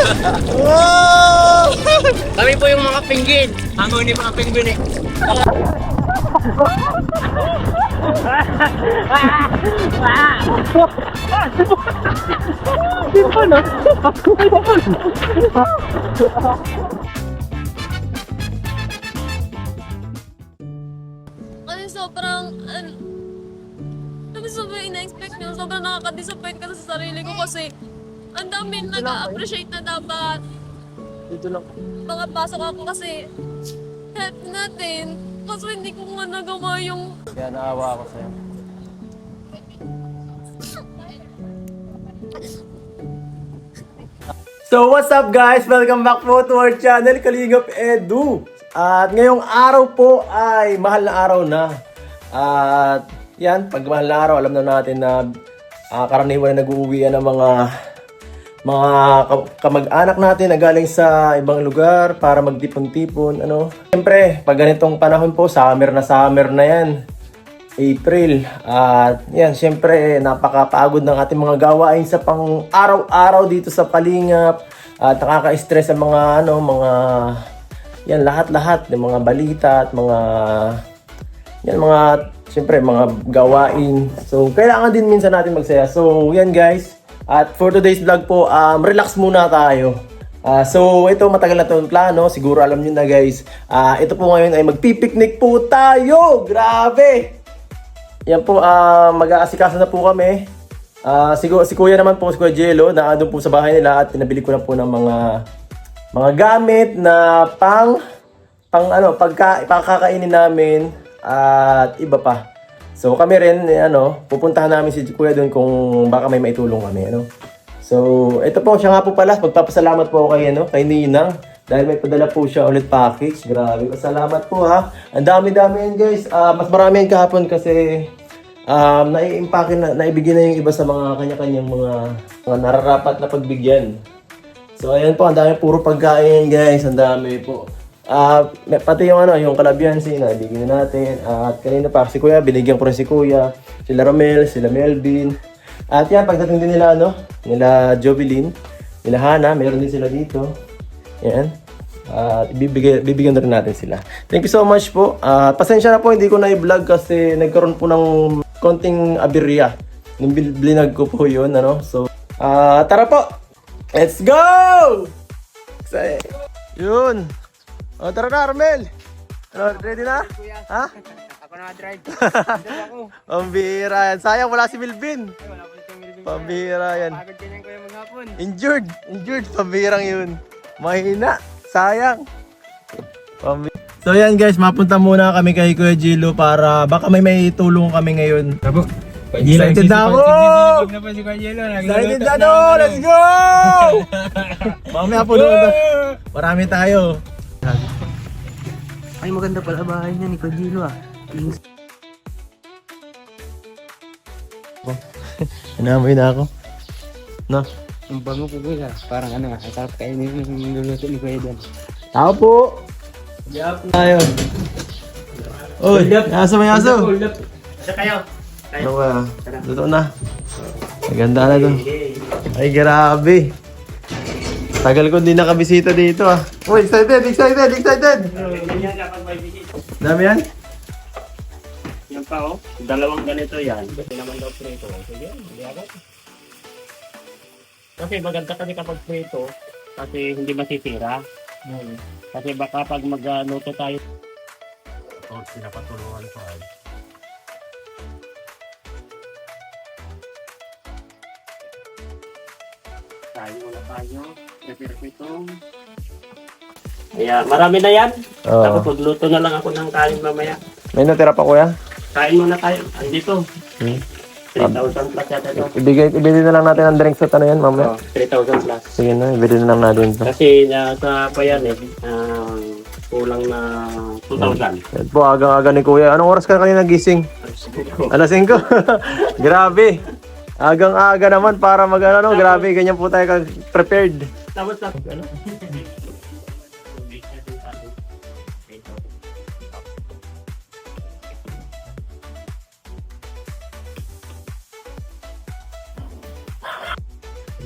Wow! Kami po yung mga penguin. Hango ni mga penguin eh. Kasi sobrang ina-expect nyo. Sobrang nakaka-disappoint ka sa sarili ko kasi ang dami nag-appreciate na dapat. Dito lang. Mga pasok ako kasi help natin. Kaso hindi ko nga nagawa yung Kaya naawa ako sa'yo. So what's up guys? Welcome back po to our channel, Kalingap Edu. At ngayong araw po ay mahal na araw na. At yan, pag mahal na araw, alam na natin na karaniwan na nag-uuwian ng mga kamag-anak natin na galing sa ibang lugar para magtipon-tipon. Siyempre, pag ganitong panahon po, summer na yan. April. At yan, siyempre, napakapagod ng ating mga gawain sa pang araw-araw dito sa Kalingap. At nakaka-stress ang yan, lahat-lahat ng mga balita at siyempre, mga gawain. So, kailangan din minsan natin magsaya. So, yan guys. At for today's vlog po, relax muna tayo. So, ito matagal na itong plano. Siguro alam nyo na guys. Ito po ngayon ay magpipiknik po tayo. Grabe! Yan po, mag-aasikaso na po kami. Si Kuya naman po, si Kuya Jello, na doon po sa bahay nila at pinabili ko na po ng mga gamit na pagkakainin namin at iba pa. So kami rin, pupuntahan namin si Kuya doon kung baka may maitulong kami, So, ito po, siya nga po pala, magpapasalamat po ako kay Ninang. Dahil may padala po siya ulit package. Grabe, salamat po ha. Ang dami-dami yan guys. Mas marami yan kahapon kasi naibigyan na yung iba sa mga kanya-kanyang mga nararapat na pagbigyan. So ayan po, ang dami puro pagkain guys. Ang dami po. Pati yung kalabyansi na ibigyan na natin. At kanina pa si Kuya, binigyan ko rin si Kuya. Sila Romel, sila Melvin. At yan, pagdating din nila nila Jovelyn, nila Hana, meron din sila dito. Yan. Bibigyan na rin natin sila. Thank you so much po. Pasensya na po, hindi ko na i-vlog kasi nagkaroon po ng konting aberya. Nung blinag ko po yun, So, tara po! Let's go! Yun. Tara na, Armel. Ready na? Ha? Ako na drive. Pambira yan. Sayang, wala si Melvin. Wala po si Melvin. Pambira yan. Pagod din yan kuya maghapon. Injured. Pambirang yun. Mahina. Sayang. So yan guys, mapunta muna kami kay Kuya Jello para baka may tulong kami ngayon. Excited na ako! Excited na to! Let's go! Mamaya po doon. Marami tayo. Ay, maganda pala bahay niya ni Kuya Jello Inamoy na ako. No? Ang bango po kuya. Parang sarap kainin yung luluto ni Kuya Dan. Tao po! Tayo. Uy, yaso may yaso. Isa kayo. Ano ba? Luto na. Maganda na to. Ay, grabe. Tagal ko hindi nakabisita dito Uy, excited. Ganyan kapag may visit. Dami yan? Yan pa dalawang ganito yan. Hindi naman daw prito. Sige, hindi agad. Kasi maganda kasi kapag prito, kasi hindi masisira. Kasi baka pag mag-luto tayo. Pinapatulungan ko Tayo muna tayo. Prepare ko itong. Marami na yan. Oo. Tapos magluto na lang ako ng kain mamaya. May natira pa kuya? Kain muna tayo. Andito. 3,000 plus yata ito. Ibili na lang natin ang drinks at yan mamaya. 3,000 plus. Sige na, ibili na lang natin ito. Kasi nasa pa yan kulang na 2,000. Yan po, aga-aga ni kuya. Anong oras ka kanina gising? Alas 5. Grabe. Agang-aga naman para grabe, ganyan po tayo prepared. Tapos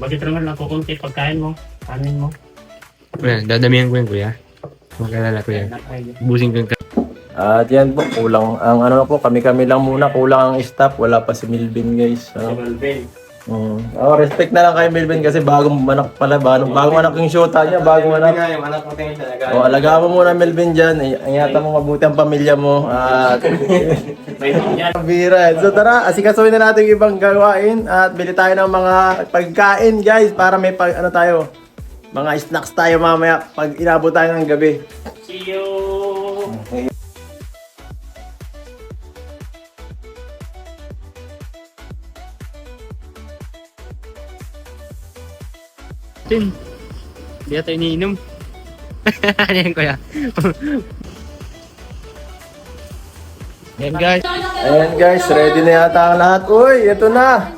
Bakit naman lang kukunti pagkain mo? Anin mo? Ayan, dadamihan ko yan, kuya. Magkalala ko yan. Busing ko yung At yan po, kulang ang ano po, kami-kami lang muna, kulang ang staff, wala pa si Milvin guys. Ano? Malvin. Respect na lang kay Milvin kasi bagong anak pala, bagong anak yung shota niya, bagong anak. Yung anak mo tingin talaga. Alagaan mo muna Melvin dyan, ingatan mo mabuti ang pamilya mo. At May yan. bira. So tara, asikasuhin na natin yung ibang gawain at bili tayo ng mga pagkain guys para may ano tayo, mga snacks tayo mamaya pag inabot tayo ng gabi. See you! Tin, hindi ata iniinom. Ano yan, kuya? Ayan guys, ready na yata ang lahat. Uy, ito na.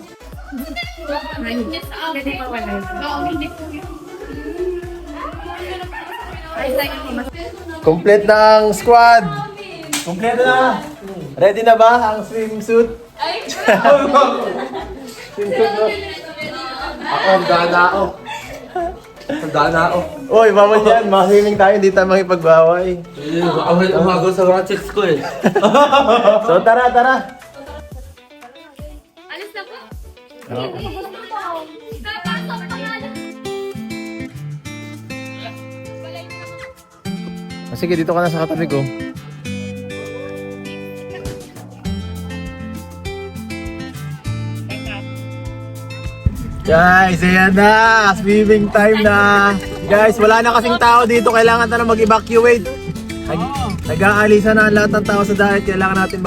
Complete na ang squad. Kompleto na. Ready na ba ang swimsuit? Swimsuit mo. Tanda na ako. Uy, bawal yan. Makaswimming tayo, hindi tayo makipagbaway. Umagal sa mga chicks ko eh. So tara, tara. Alis na po. Sige, dito ka na sa katabi ko. Guys, ayan na! Swimming time na! Guys, wala na kasing tao dito. Kailangan na mag-evacuate. Nag-aalisa na ang lahat ng tao sa dagat. Kailangan natin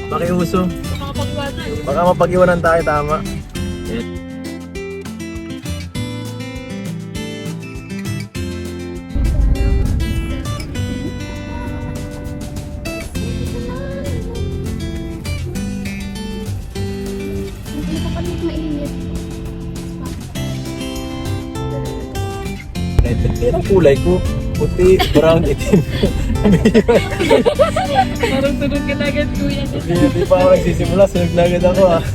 makiuso. Baka mapag-iwanan tayo, tama. Yan ang kulay ko. Puti, brown, itim. Parang sunod ka na agad, kuya. Hindi pa ako nagsisimula, sunod na agad ako ah.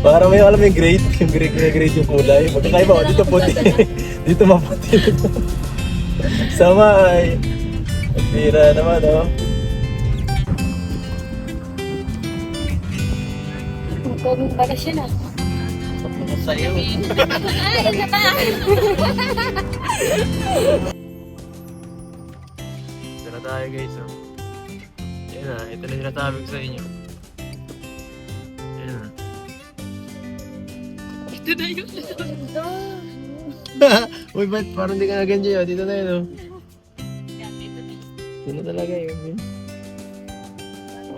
Para may alam yung grade yung kulay. Magkakaiba ko, dito puti. Dito maputi. Sama ay. Pira naman oh. Magkabong bagas yun ah. Sa'yo. Ay, na ba? Ito na tayo guys oh. Yan na, ito na sinasabi ko sa inyo. Yan na. Ito na yun. Uy, ba't parang di ka na ganyan oh. Dito na yun oh. Ito na talaga yun.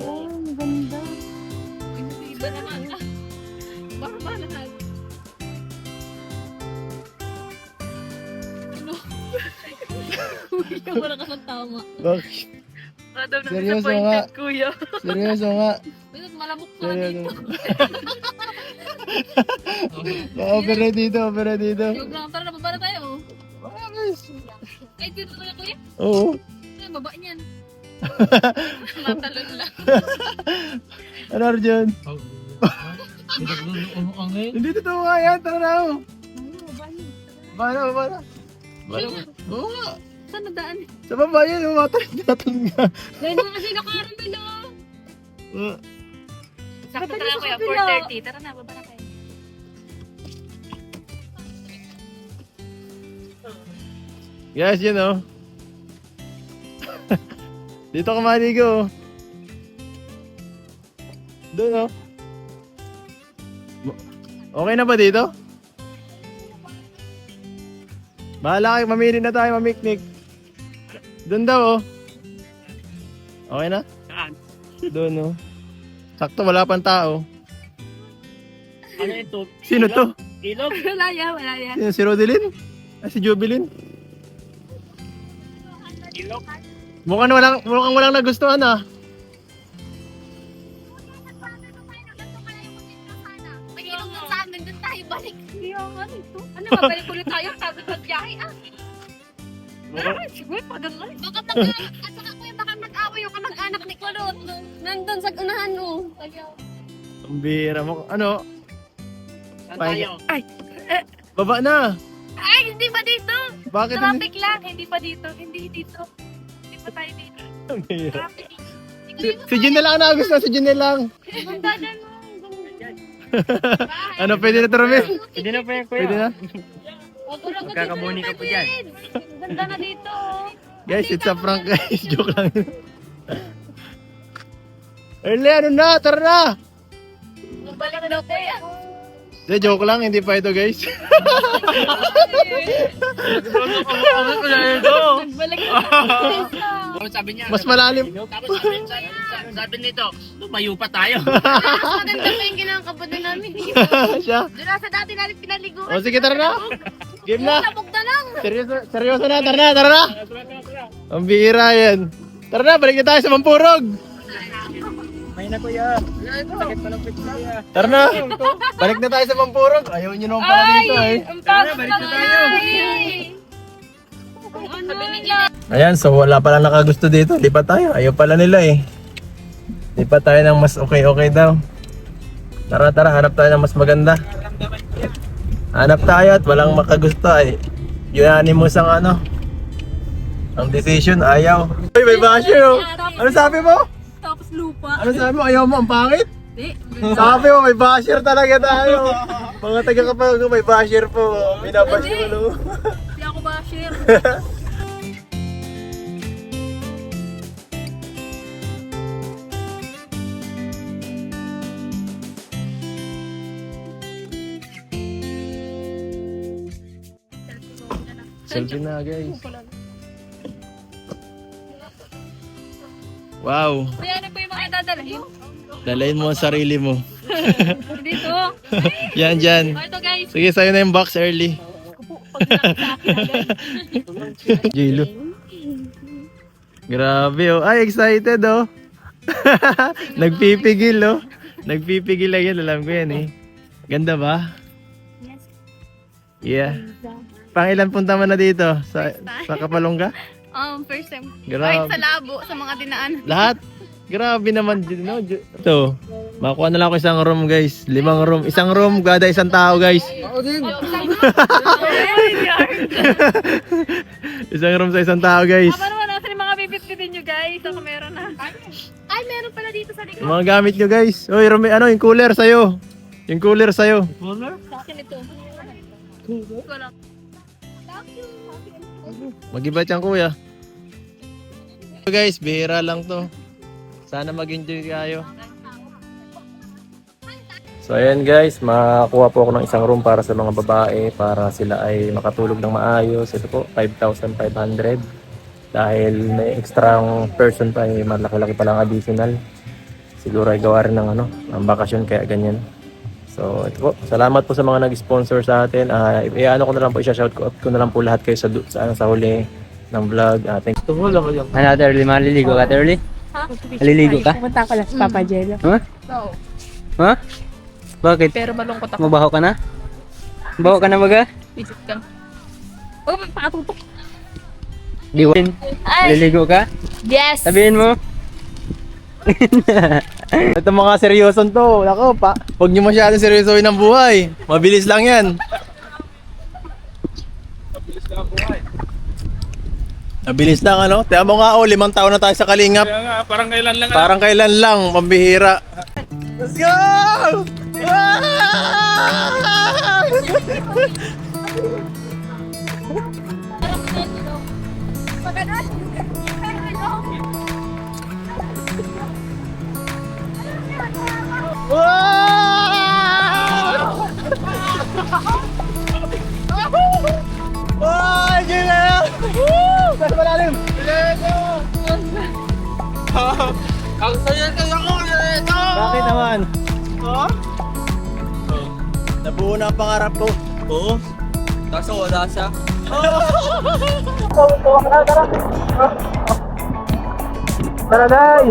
Oh, ang ganda. Iba naman ah. Barba lahat. Kuya, wala ka ng tama. Bakit? Daw na Seryoso disappointed, nga. kuya. Seryoso nga. Malamok pa Seryoso. dito. Opera dito, opera dito. Yung lang, tara na, baba na tayo. Ay, dito na kuya. Oo. Ay, baba niyan. Matalon lang. Ano Arjun? Ang ngayon. Hindi totoo nga yan, tara na ako. Paano? Ayun. Oo nga. Saan nadaan? Sa baba yan, natalon nga. Dahil mo kasi nakaramay na. Sakto Tara tayo kuya, kuya, 4:30. Tara na, baba na tayo. Yes, yun oh. Dito ka maligo. Doon oh. Okay na ba dito? Bahala kayo, mamili na tayo, mamiknik. Doon daw oh. Okay na? Saan? Doon oh. Sakto, wala pang tao. Ano ito? Sino to? Ilog? Wala yan. Sino, si Rodelyn? Ah, si Jubilin? Ilog? Mukhang walang nagustuhan ah. Pag-ilong nun sa amin, doon tayo balik. Hindi ako nga nito. Ano, babalik ulit tayo, sabi magbiyahe ah. Ay, siguro pagagal. Baka at saka kuya, baka mag-away yung kamag-anak ni Kulot. Nandun sa unahan mo. Ang bira mo. Ano? Saan tayo? Baba na. Ay, hindi pa dito. Bakit hindi? Traffic lang, hindi pa dito. Hindi dito. Hindi pa tayo dito. Traffic. Si Junel lang na gusto. Si Junel lang. Ganda dyan mo. Ano, pwede na ito, Romel? Hindi na po yan, kuya. Pwede na? Magkakabuni ka po dyan. Ganda na dito. Guys, it's a prank guys. Joke lang. Early, ano na? Tara na! Balik na po yan. Hindi, joke lang. Hindi pa ito guys. Balik na po. Sabi niya, Mas malalim. tapos sabi nito, lumayo pa tayo. Mas maganda pa yung kinakabadan namin. Siya. Doon na sa dati natin pinaliguan. O sige, tara na. Game na. Sabog na lang. Seryoso na. Tara na, tara na. Ang bihira yan. Tara na, balik na tayo sa Mampurog. May na kuya. Sakit pa ng pizza. Tara na. Balik na tayo sa Mampurog. Ayaw nyo naman pala dito eh. Ang pagod na tayo. Sabi nila. Ayan, so wala pala nakagusto dito. Lipat tayo. Ayaw pala nila eh. Lipat tayo ng mas okay daw. Tara, hanap tayo ng mas maganda. Hanap tayo at walang makagusto ay unanimous ang ano. Ang decision, ayaw. Uy, may basher oh. Ano sabi mo? Tapos lupa. Ano sabi mo? Ayaw mo, ang pangit? Hindi. Sabi mo, may basher talaga tayo. Mga taga-kapag may basher po. Binabash mo no. Hindi ako ba share? Selfie na guys. Wow. Kaya ano po yung mga dadalhin? Dalayin mo ang sarili mo. Dito. Yan, dyan. O ito guys. Sige, sa'yo na yung box early. Jilo. Grabe oh. Ay, excited oh. Nagpipigil oh. Nagpipigil lang yan. Alam ko yan eh. Ganda ba? Yeah. Pangilan punta mo na dito? Sa Kapalongga? First time. Grabe. Kahit sa labo, sa mga dinaan. Lahat? Grabe naman din, no? Ito, makuha na lang ako isang room, guys. 5 room. Isang room, kada isang tao, guys. Isang room sa isang tao, guys. Paano naman natin yung mga bibit-bitin nyo guys? Ako meron na. Ay, meron pala dito sa likod. Yung mga gamit nyo, guys. Uy, ano, yung cooler sa'yo. Yung cooler sa'yo. Sa akin ito. Wala. Mag-iba dyan, kuya. So, guys, bihira lang to. Sana mag-enjoy kayo. So ayan guys, makakuha po ako ng isang room para sa mga babae para sila ay makatulog ng maayos. Ito po, 5,500. Dahil may extra person pa, ay malaki-laki pa lang additional. Siguro ay gawa rin ng ng bakasyon kaya ganyan. So ito po, salamat po sa mga nag-sponsor sa atin. Ano ko na lang po, i-shout out ko na lang po lahat kayo sa huli ng vlog. Thank you. Ano, early, maliligo ka, early? Maliligo ka? Pumunta ko lang sa Papa Jello. Ha? Oo. Ha? Bakit? Pero malungkot ako. Mabaho ka na? Mabaho ka na baga? Visit ka. Oh, magpakatutok. Di ba? Maliligo ka? Yes! Sabihin mo. Ito mga seryoson to. Nako, huwag nyo masyadong seryosohin ang buhay. Mabilis lang yan. Mabilis lang Tiyan mo nga 5 taon na tayo sa Kalingap. Kaya nga, parang kailan lang. Parang kailan lang, pambihira. Let's go! Wow! Gila! Mas malalim! Ang saya ako ito! Bakit naman? Nabuo na ang pangarap ko. Oo. Kaso wala siya. Tara, Day!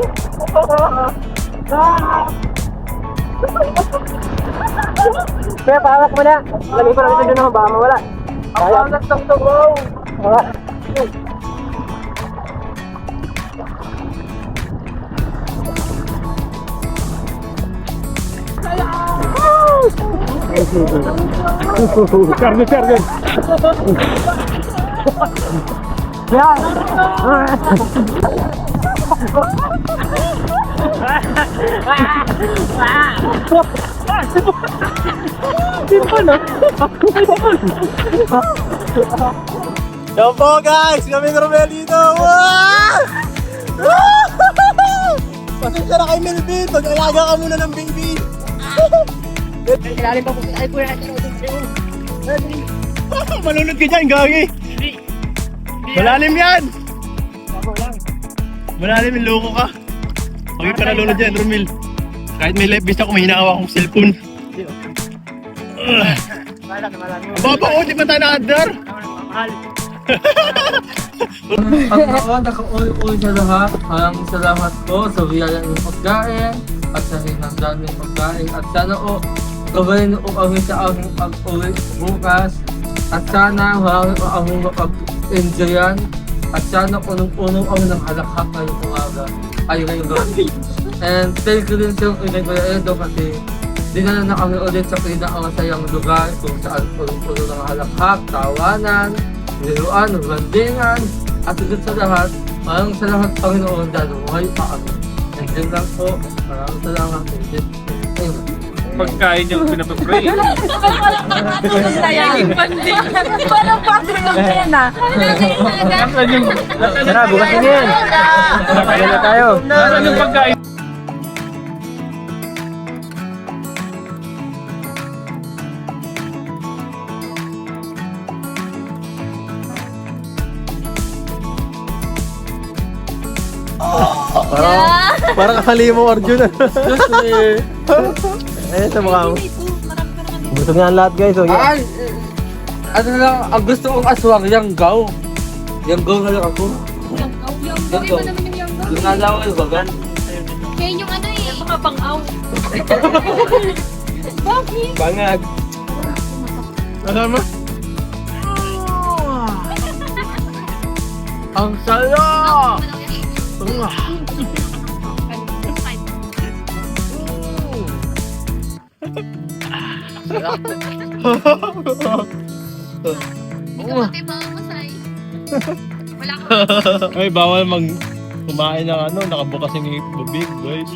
Kaya pahawak mo na. Lagi pa lang ito dyan baka mawala. Kaya. Ang nagtak to, wow! Yan po guys, kami ng Romel dito. Wow! Pasensya na kay Melvin, mag-alaga ka muna ng baby. Kailangan pa po. Ay, kuya, Malunod ka dyan, gagi. Malalim yan. Malalim, yung loko ka. Huwag ka nalunod dyan, Romel. Kahit may life vest ako, may hinaawa akong cellphone. Baba ko, di ba tayo na-under? Ang naka-all sa lahat, maraming salamat po sa biyaya ng pagkain at sa hinandaan ng pagkain. At sana o, gawin o kami sa aming pag-uwi bukas. At sana marami o aming mapag-enjoyan. At sana punong-puno kami ng halakhak ngayong umaga. Ay, ngayong gabi. And thank you din sa Kuya Edo kasi dinala na kami ulit sa pinakamasayang lugar kung saan punong-puno ng halakhak, tawanan, niluan, bandingan, at higit sa lahat, maraming salamat Panginoon dahil buhay pa kami. And yun lang po, maraming salamat. Amen. Pagkain yung pinapapray. Sayangin panding. Parang pasok ng pena. Tara, bukasin yan. Kaya na tayo. Nasaan yung pagkain? Parang kasali mo, Arjun. Ayan sa mukha mo. Gusto nga ang lahat guys. Oh, yeah. Ay, ano lang, ang gusto kong aswang, yanggaw. Yanggaw na lang ako. Yung iba naman yung yanggaw. Yung nalawal, bagan. Kaya yung ano eh, mga pang-aw. Bakit? Bangag. Ano mo? Ang saya! Ikaw mga masay. Wala ka. Ay, bawal kumain ng ano, nakabukas yung bibig, guys.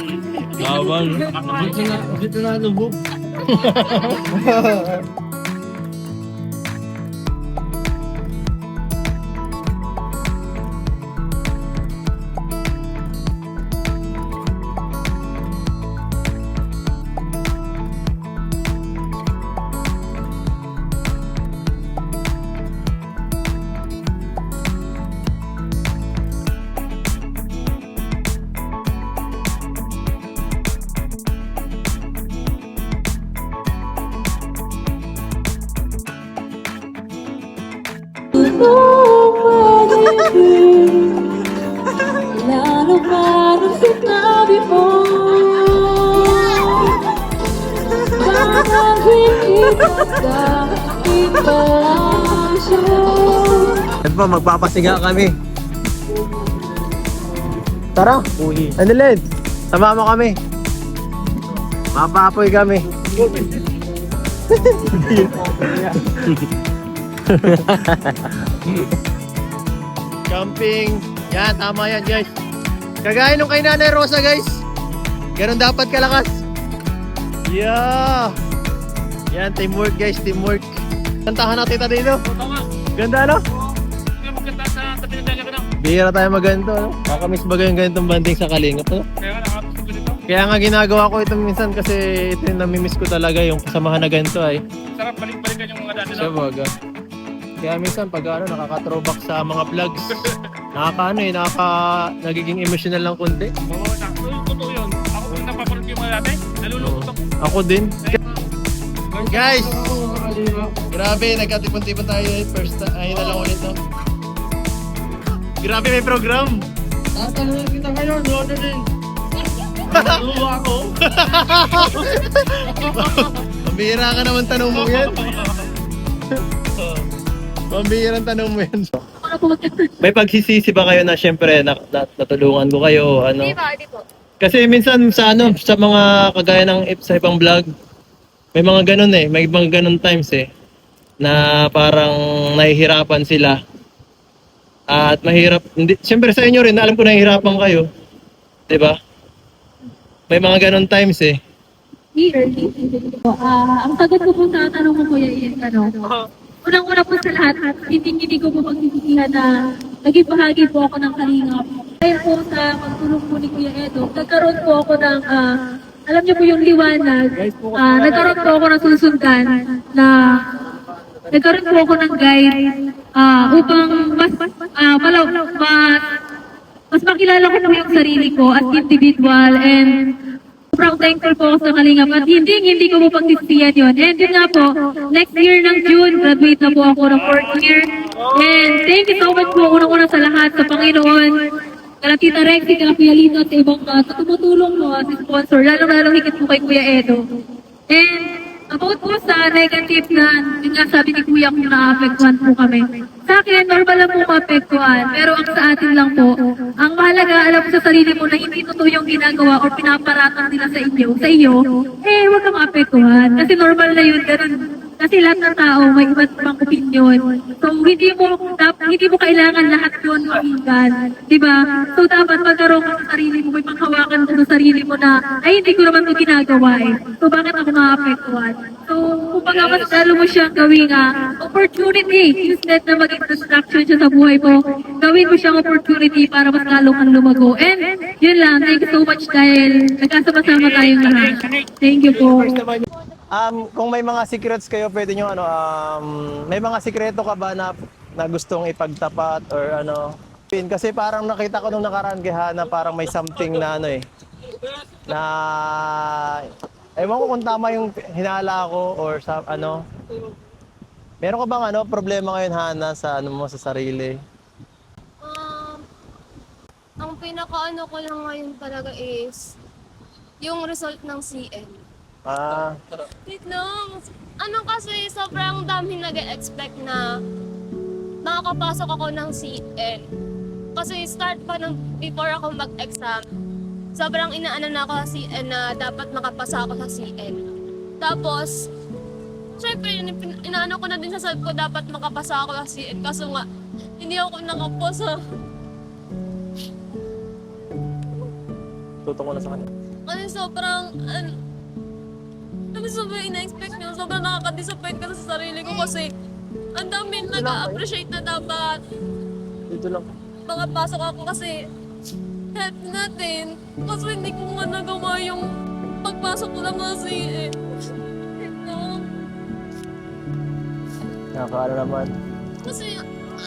Bawal. Dito na lubog. Lalo parang sinabi mo Bakit hindi ka lang siya Yan po, magpapasiga kami. Tara. Ano Len? Sama mo kami. Mapapoy kami. Camping. Yan, tama yan guys. Kagaya nung kay Nanay Rosa guys. Ganun dapat kalakas. Yeah. Yan, teamwork guys, teamwork. Kantahan natin tayo dito. Ganda no? Magkanta sa tabi ng dagat na. Bihira tayo maganto, no? Kakamiss ba yung ganitong banding sa Kalingap, no? Kaya nga nakatapos ko dito. Kaya nga ginagawa ko ito minsan kasi ito yung namimiss ko talaga yung kasamahan na ganito ay. Sarap balik-balikan yung mga dati Sa baga. Kaya minsan pag ano, nakaka-throwback sa mga vlogs, nagiging emotional lang kundi. Oo, totoo yun. Ako kung napapanood ko yung mga dati, nalulungkot ako. Ako din. Guys! Grabe, nagkatipon-tipon tayo first time. Ayun na lang ulit, no? Grabe, may program! Tatanungin kita ngayon, doon na din. Luwa ako. Pambihira ka naman tanong mo yan. Pambihirang tanong mo yan. May pagsisisi ba kayo na syempre natulungan ko kayo ano? Di ba? Di po. Kasi minsan sa ano sa mga kagaya ng sa ibang vlog may mga ganun eh, may mga ganun times eh, na parang nahihirapan sila. At mahirap, hindi, siyempre sa inyo rin, alam ko nahihirapan kayo. 'Di ba? May mga ganun times eh. Ang sagot ko po sa tanong mo, Kuya Ian, unang-una po sa lahat, hindi ko po pagsisisihan na naging bahagi po ako ng Kalingap. Dahil po sa pagtulong po ni Kuya Edo, nagkaroon po ako ng, alam niyo po yung liwanag, nagkaroon po ako ng susundan na nagkaroon po ako ng guide upang mas makilala ko po yung sarili ko as individual, and sobrang thankful po ako sa Kalingap at hindi ko po pagsisiyan yun. And yun nga po, next year ng June, graduate na po ako ng 4th year. And thank you so much po unang-una sa lahat, sa Panginoon, kala Tita Rexy, kala Kuya Lito at sa ibang sa tumutulong po as sponsor, lalong-lalong higit po kay Kuya Edo. And about po sa negative na, yun nga sabi ni Kuya kung naapektuhan po kami. Sa akin, normal lang po maapektuhan, pero ang sa atin lang po, ang mahalaga, alam mo sa sarili mo na hindi totoo yung ginagawa o pinaparatang nila sa iyo, huwag kang maapektuhan. Kasi normal na yun, ganun. Kasi lahat ng tao may iba't ibang opinion. So, hindi mo kailangan lahat yun pakinggan. Diba? So, dapat magkaroon ka sa sarili mo, may panghawakan ka sa sarili mo na, ay, hindi ko naman ito ginagawa eh. So, bakit ako maapektuhan? So, kumbaga mas lalo mo siyang gawing opportunity. Instead na maging distraction siya sa buhay mo, gawin mo siyang opportunity para mas lalo kang lumago. And, yun lang. Thank you so much dahil nagkasama-sama tayong lahat. Thank you po. Kung may mga secrets kayo, pwede nyo may mga sikreto ka ba na gustong ipagtapat or ano? Kasi parang nakita ko nung nakaraan kay Hana, parang may something na na ewan ko kung tama yung hinala ko or sa ano. Meron ka bang problema ngayon, Hana, sa mo sa sarili? Ang pinaka ko lang ngayon talaga is yung result ng CN. Wait lang. Kasi sobrang dami nag-expect na makakapasok ako ng CN. Kasi start pa ng before ako mag-exam, sobrang inaano na ako sa CN na dapat makapasa ako sa CN. Tapos, syempre, inaano ko na din sa self ko dapat makapasa ako sa CN. Kaso nga, hindi ako nakapasa. Tutok ko na sa kanya. Kasi sobrang ina-expect nyo, sobrang nakaka-disappoint ka sa sarili ko kasi ang dami nag-appreciate na dapat Dito lang. makapasok ako kasi help natin. Kasi hindi ko nga nagawa yung pagpasok ko lang kasi Nakakaano naman. Kasi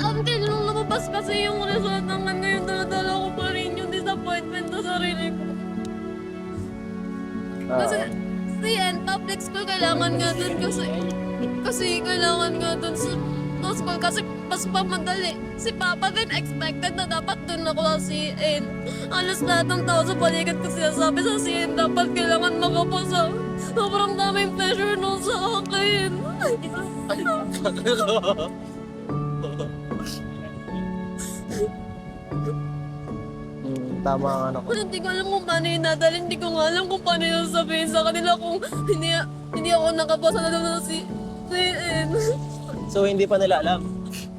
until nung lumabas kasi yung result ng yung dala-dala ko pa rin yung disappointment sa sarili ko. Kasi public school kailangan nga dun kasi kailangan nga dun sa school kasi mas pamadali. Si Papa din expected na dapat dun ako sa CN. Alas lahat ng tao sa paligid ko sinasabi sa CN dapat kailangan makapasa. Sobrang daming pressure nun sa akin. Tama ang ano ko. Hindi ko alam kung paano yung nadal. Hindi ko nga alam kung paano yung sabihin sa kanila kung hindi ako nakapasa na doon sa CN. So, hindi pa nila alam?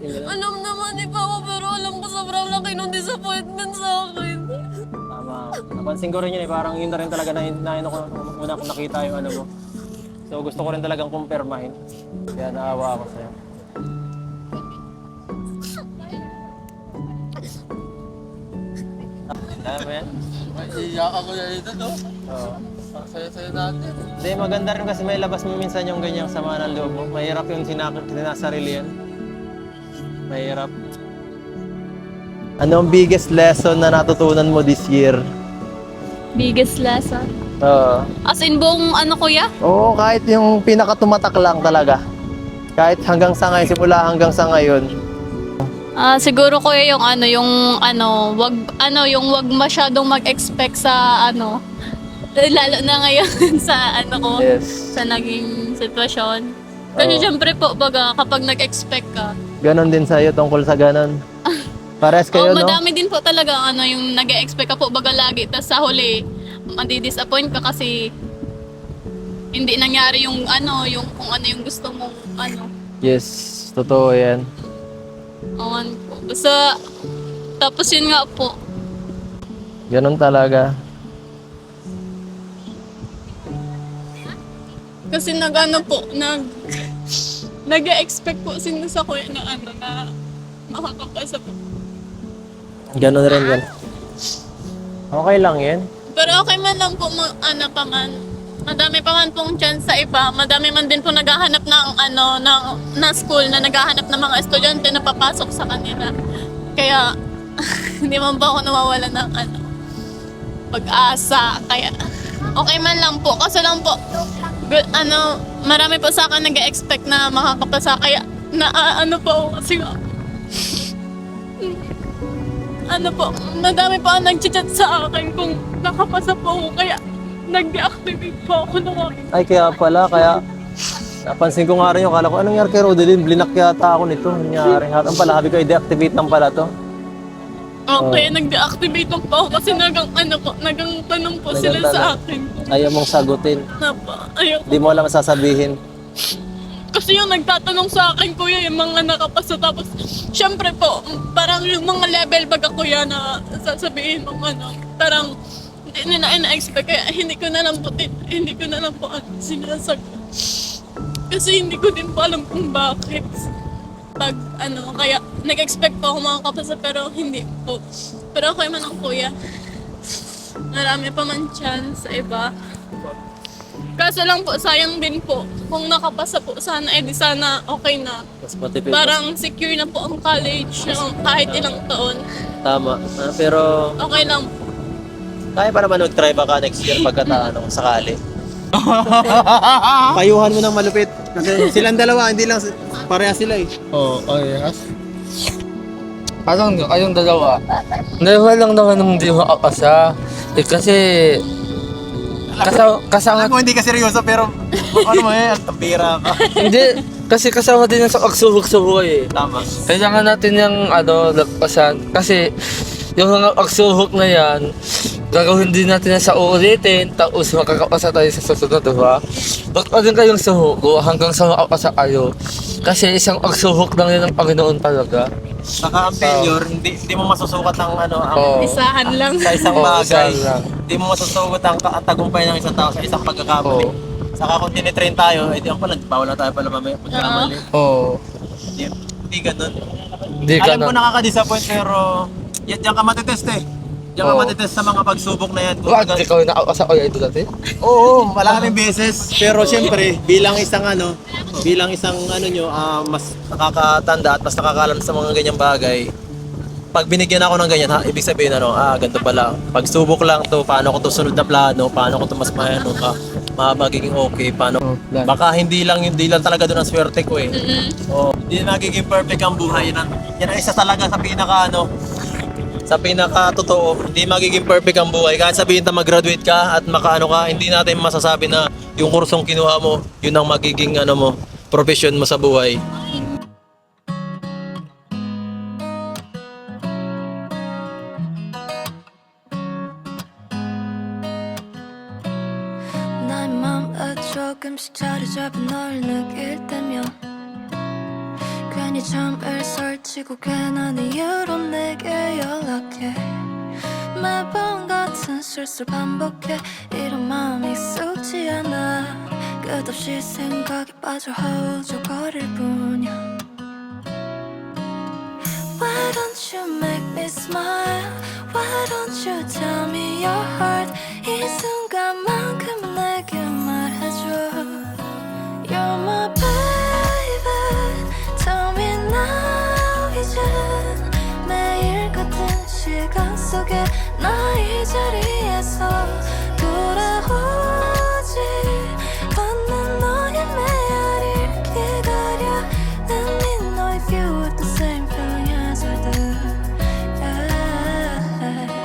Alam naman ni Papa pero alam ko sobrang laki ng disappointment sa akin. Tama. Napansin ko rin yun parang yun na rin talaga na ko una kong nakita yung ano mo. So, gusto ko rin talagang kumpirmahin. Kaya naawa ako sa'yo. Amen. Iiyak ako na dito, no? Oo. Ang saya-saya natin. Hindi, maganda rin kasi may labas mo minsan yung ganyang sama ng loob mo. Mahirap yung sinasarili yan. Mahirap. Ano ang biggest lesson na natutunan mo this year? Biggest lesson. Oo. As in buong kuya? Oo, kahit yung pinakatumatak lang talaga. Kahit hanggang sa ngayon, simula hanggang sa ngayon. Siguro kuya yung wag masyadong mag-expect sa lalo na ngayon sa ko, Yes. sa naging sitwasyon. Kasi Oo. syempre po kapag nag-expect ka, Ganon din sa'yo tungkol sa ganon. Pares kayo, no? madami din po talaga yung nag-expect ka po lagi, tas sa huli madi-disappoint ka kasi hindi nangyari yung yung kung ano yung gusto mong Yes, totoo yan. awan po. Basta, tapos yun nga po, Ganun talaga. kasi nag-expect po sino sa kuya na na makakapasa po. Ganun rin yan. Okay lang yan. Pero okay man lang po, madami pa man pong chance sa iba. Madami man din po naghahanap ng na school na naghahanap ng mga estudyante na papasok sa kanila. Kaya hindi man ba ako nawawala ng pag-asa. Kaya okay man lang po. Kasi lang po, marami po sa akin nag-expect na makakapasa. Kaya po ako kasi madami pa ang nag-chat sa akin kung nakapasa po ako. Kaya nag-deactivate po ako ng Ay, kaya pala, napansin ko nga rin yung kala ko, anong nangyari kay Rodeline? Blinak yata ako nito. Nangyari nga. Ang pala, sabi ko, i-deactivate lang pala to. Okay, nag-deactivate lang po ako kasi nagang tanong po sila Nagang sa tanong. akin. Ayaw mong sagutin. Ayaw. Di mo alam sasabihin. Kasi yung nagtatanong sa akin, kuya, yung mga nakapasa. Tapos, syempre po, parang yung mga level baga, kuya, na sasabihin mo, parang hindi na ina-expect. Kaya hindi ko na lang po sinasagot. Kasi hindi ko din po alam kung bakit. Kaya nag-expect po ako makakapasa pero hindi po. Pero okay man ang kuya. Marami pa man chance sa iba. Kaso lang po, sayang din po. Kung nakapasa po sana, di sana okay na. Mas matipid. Parang secure na po ang college kahit ilang taon. Tama. Pero, Okay lang po. kaya pa naman mag-try baka next year pagkata, sakali. Payuhan mo ng malupit. Kasi silang dalawa, hindi lang parehas sila eh. Oo, yes. Parang kayong dalawa lang naman ng di makapasa. Kasi kasama Alam mo, hindi ka seryoso pero ano mo ang pira ka. hindi kasi kasama din yan sa pagsuhok-suhok eh. Tama. Kailangan natin yung lagpasan kasi yung mga pagsuhok na yan gagawin din natin yan sa uulitin tapos makakapasa tayo sa susunod, diba? Ba't pa din kayong suhuko hanggang sa makapasa kayo kasi isang pagsuhok lang yan ng Panginoon talaga. Saka ang failure, hindi mo masusukat ang Oo. Isahan lang. sa isang Oo, bagay. isa lang. Hindi mo masusukat ang tagumpay ng isang tao sa isang pagkakamali. Oo. Saka kung tinitrain tayo, edi ang pala, bawal na tayo pala mamaya pagkamali. Oo. Hindi ganun. Hindi ka Alam ko na. nakaka-disappoint pero yan ka matitest eh. Yan ka Oo. matitest sa mga pagsubok na yan. Wag, ikaw yung nakapasa ko yan ito dati. Oo, maraming beses. Pero siyempre, bilang isang mas nakakatanda at mas nakakalam sa mga ganyang bagay, pag binigyan ako ng ganyan, ibig sabihin ganito pala. Pagsubok lang to, paano ko to sunod na plano, paano ko to mas magiging okay, paano. Plan. Baka hindi lang talaga doon ang swerte ko eh. Oo, hindi magiging perfect ang buhay. Yan ang isa talaga sa pinaka-totoo, hindi magiging perfect ang buhay. Kahit sabihin na mag-graduate ka at makaano ka, hindi natin masasabi na yung kursong kinuha mo, yun ang magiging profession mo sa buhay. 나의 맘에 조금씩 자리 잡은 널 느낄 때면 괜히 잠을 설치고 괜한 이유로 내게 연락해 매번 같은 실수를 반복해 이런 마음이 익숙지 않아 끝없이 생각에 빠져 허우적거릴 뿐이야 Why don't you make me smile Why don't you tell me your heart 이 순간만큼은 내게 말해줘 You're my baby Tell me now 이젠 매일 같은 시간 속에 나 이 자리에서 돌아오지 않는 너의 메아리를 기다려 Let me know if you have the same feeling as I do yeah.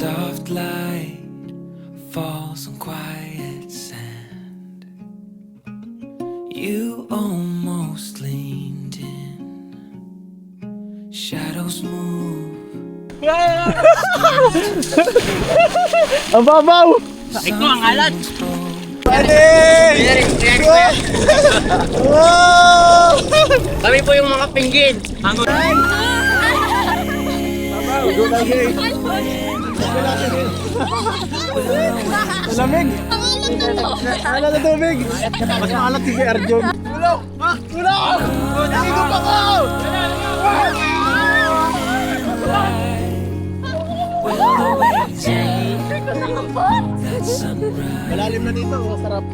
soft light falls on quiet sand. You almost leaned in. Shadows move. Ang babaw! Ito ang alat. Kami po yung mga pinggin. Malamig! Wala na tubig! Mas maalat si Arjun. Ulo! Ulo! Naligo pa ko! Malalim na dito, sarap.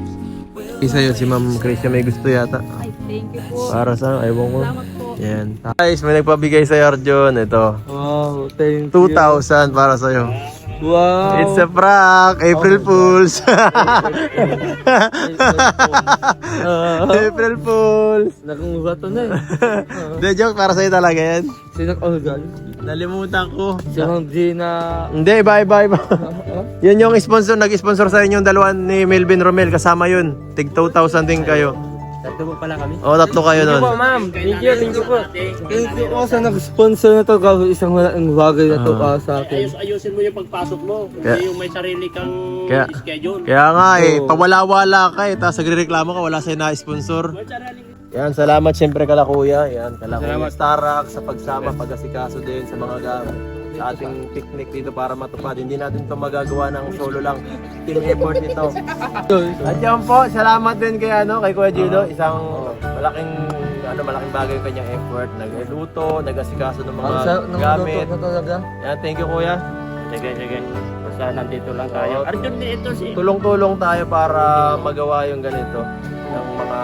Isa yun, si Ma'am Kristia may gusto yata. Ay, thank you po. Para sa, ayaw ko. Salamat po. Yan. Guys, may nagpabigay sa'yo Arjun. Ito. Wow, thank you. 2,000 para sa'yo. Wow. It's a prank! April Fools! April Fools! Nakunguha to na eh. Hindi, joke. Para sa'yo talaga yan. Sino ka gal? Nalimutan ko. Si Mang Gina. Hindi, iba. Yun yung sponsor, nag-sponsor sa inyo yung dalawan ni Melvin Romel. Kasama yun. Tig 2,000 din kayo. Tatlo po pala kami. O, tatlo kayo nun. Ma'am. Thank you po. Thank you po sa nag-sponsor na to. Isang malaking bagay na to sa akin. Ayusin mo yung pagpasok mo. Kaya- Hindi yung may sarili kang Kaya- schedule. Kaya nga eh, Oo. pawala-wala ka eh. Tapos nagrereklamo ka, wala sa'yo na-sponsor. Yan, salamat siyempre kala kuya. Yan, kala kuya Starak sa pagsama, pag-asikaso din sa mga sa ating picnic dito para matupad. Hindi natin ito magagawa ng solo lang. Team effort ito. At yan po, salamat din kay kay Kuya Gildo, isang malaking bagay yung kanyang effort. Nagluto, nag-asikaso ng mga gamit. Na talaga. Yan, thank you kuya. Sige. Basta nandito lang tayo. Arjun, ito si... Tulong-tulong tayo para magawa yung ganito. Yung mga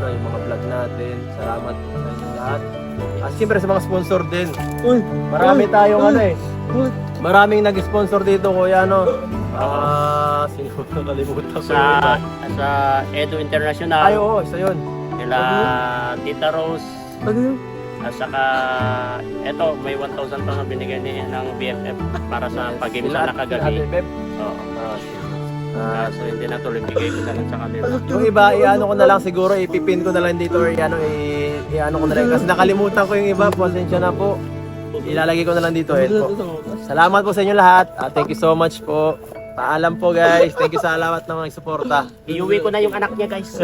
yung mga vlog natin. Salamat sa inyo lahat. At siyempre sa mga sponsor din. Uy, Marami tayong uy. maraming nag-sponsor dito kuya sino nakalimutan ko sa Edu International. Ay oo, isa yun. Nila Tita Rose. Ano yun? At saka, eto, may 1,000 pa na binigay ng BFF para sa pag-game sa nakagabi. So hindi na tuloy, bigay ko na lang sa kanila. Yung iba, iano ko na lang siguro, ipipin ko na lang dito or iano ko na lang. Kasi nakalimutan ko yung iba, pasensya na po. Ilalagay ko na lang dito. Salamat po sa inyo lahat. Thank you so much po. Paalam po guys. Thank you sa lahat ng mga suporta. Iuwi ko na yung anak niya, guys.